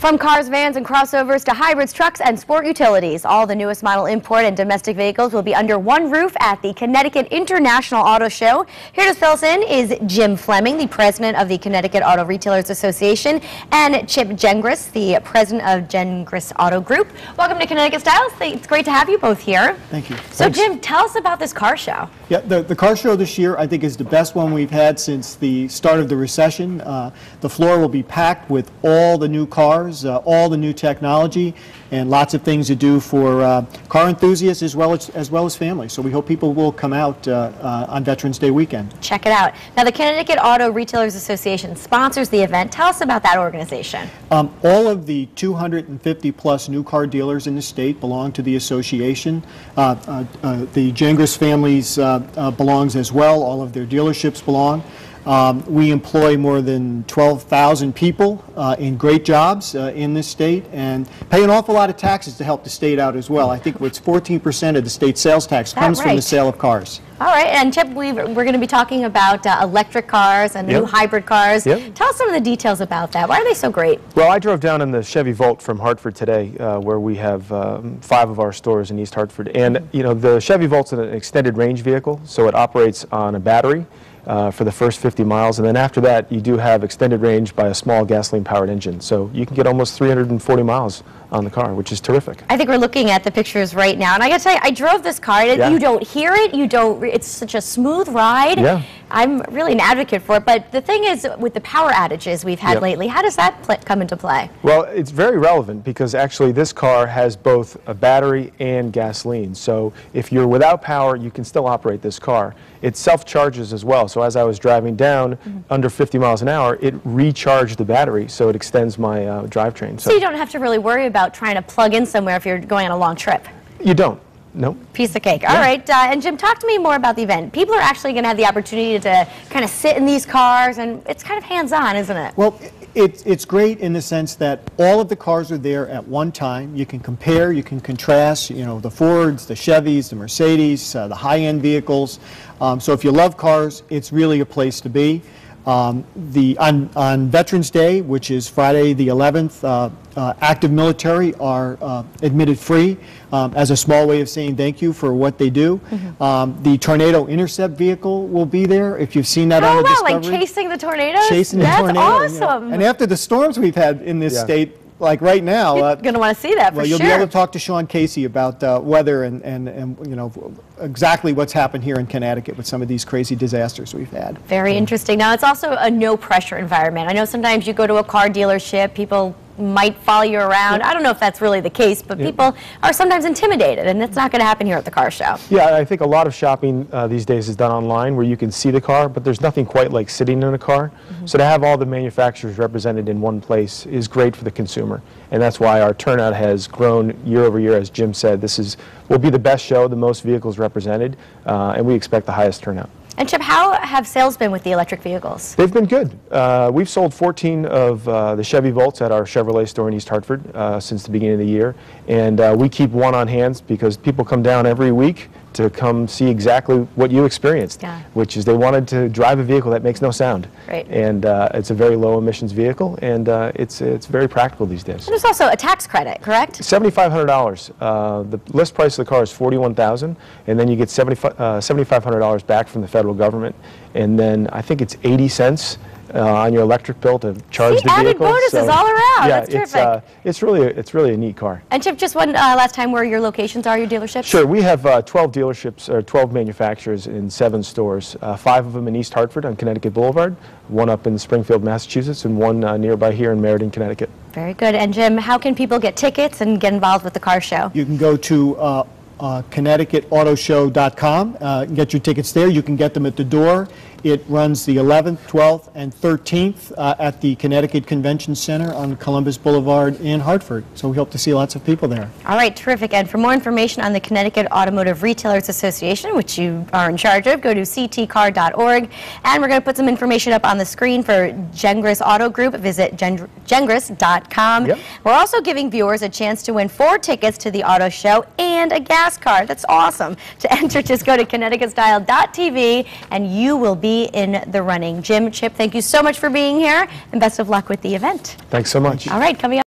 From cars, vans, and crossovers to hybrids, trucks, and sport utilities, all the newest model import and domestic vehicles will be under one roof at the Connecticut International Auto Show. Here to fill us in is Jim Fleming, the president of the Connecticut Auto Retailers Association, and Chip Gengris, the president of Gengris Auto Group. Welcome to Connecticut Styles. It's great to have you both here. Thank you. So, Thanks. Jim, tell us about this car show. Yeah, the car show this year, I think, is the best one we've had since the start of the recession. The floor will be packed with all the new cars, all the new technology, and lots of things to do for car enthusiasts as well as families. So we hope people will come out on Veterans Day weekend. Check it out. Now, the Connecticut Auto Retailers Association sponsors the event. Tell us about that organization. All of the 250 plus new car dealers in the state belong to the association. The Gengris families belongs as well. All of their dealerships belong. We employ more than 12,000 people in great jobs in this state and pay an awful lot of taxes to help the state out as well. I think it's 14% of the state sales tax comes from the sale of cars. All right, and Chip, we're going to be talking about electric cars and new hybrid cars. Tell us some of the details about that. Why are they so great? Well, I drove down in the Chevy Volt from Hartford today, where we have 5 of our stores in East Hartford. And, you know, the Chevy Volt's an extended range vehicle, so it operates on a battery for the first 50 miles, and then after that you do have extended range by a small gasoline-powered engine. So you can get almost 340 miles on the car, which is terrific. I think we're looking at the pictures right now, and I got to tell you, I drove this car. You don't hear it. It's such a smooth ride. Yeah. I'm really an advocate for it, but the thing is, with the power outages we've had lately, how does that come into play? Well, it's very relevant because actually this car has both a battery and gasoline. So if you're without power, you can still operate this car. It self-charges as well. So as I was driving down under 50 miles an hour, it recharged the battery, so it extends my drivetrain. So you don't have to really worry about trying to plug in somewhere if you're going on a long trip? You don't. Nope. Piece of cake. All right, and Jim, talk to me more about the event. People are actually going to have the opportunity to kind of sit in these cars, and it's kind of hands-on, isn't it? Well, it's great in the sense that all of the cars are there at one time. You can compare, you can contrast, you know, the Fords, the Chevys, the Mercedes, the high-end vehicles. So if you love cars, it's really a place to be. On Veterans Day, which is Friday the 11th, active military are admitted free as a small way of saying thank you for what they do. The Tornado Intercept vehicle will be there. If you've seen that on the Discovery. Like chasing the tornadoes? Chasing the tornado. That's awesome. You know. And after the storms we've had in this state, like right now, you're going to want to see that for well, you'll be able to talk to Sean Casey about weather and you know exactly what's happened here in Connecticut with some of these crazy disasters we've had. Very interesting. Now, it's also a no-pressure environment. I know sometimes you go to a car dealership, people might follow you around. I don't know if that's really the case, but people are sometimes intimidated, and that's not going to happen here at the car show. Yeah, I think a lot of shopping these days is done online where you can see the car, but there's nothing quite like sitting in a car. So to have all the manufacturers represented in one place is great for the consumer, and that's why our turnout has grown year over year. As Jim said, will be the best show, the most vehicles represented, and we expect the highest turnout. And Chip, how have sales been with the electric vehicles? They've been good. We've sold 14 of the Chevy Volts at our Chevrolet store in East Hartford since the beginning of the year. And we keep one on hand because people come down every week to come see exactly what you experienced, which is they wanted to drive a vehicle that makes no sound. Right. And it's a very low emissions vehicle, and it's very practical these days. And there's also a tax credit, correct? $7,500. The list price of the car is $41,000, and then you get $7,500 back from the federal government, and then I think it's 80 cents on your electric bill to charge the vehicle. Added bonuses all around. Yeah, that's terrific. It's really a neat car. And Chip, just one last time, where your locations are, your dealerships? Sure, we have 12 dealerships, or 12 manufacturers in 7 stores. 5 of them in East Hartford on Connecticut Boulevard, 1 up in Springfield, Massachusetts, and 1 nearby here in Meriden, Connecticut. Very good. And Jim, how can people get tickets and get involved with the car show? You can go to ConnecticutAutoshow.com. Get your tickets there. You can get them at the door. It runs the 11th, 12th, and 13th at the Connecticut Convention Center on Columbus Boulevard in Hartford. So we hope to see lots of people there. All right, terrific. And for more information on the Connecticut Automotive Retailers Association, which you are in charge of, go to ctcar.org. And we're going to put some information up on the screen for Gengris Auto Group. Visit gengris.com. We're also giving viewers a chance to win 4 tickets to the auto show and a gas card. That's awesome. To enter, just go to connecticutstyle.tv and you will be in the running. Jim, Chip, thank you so much for being here, and best of luck with the event. Thanks so much. All right, coming up.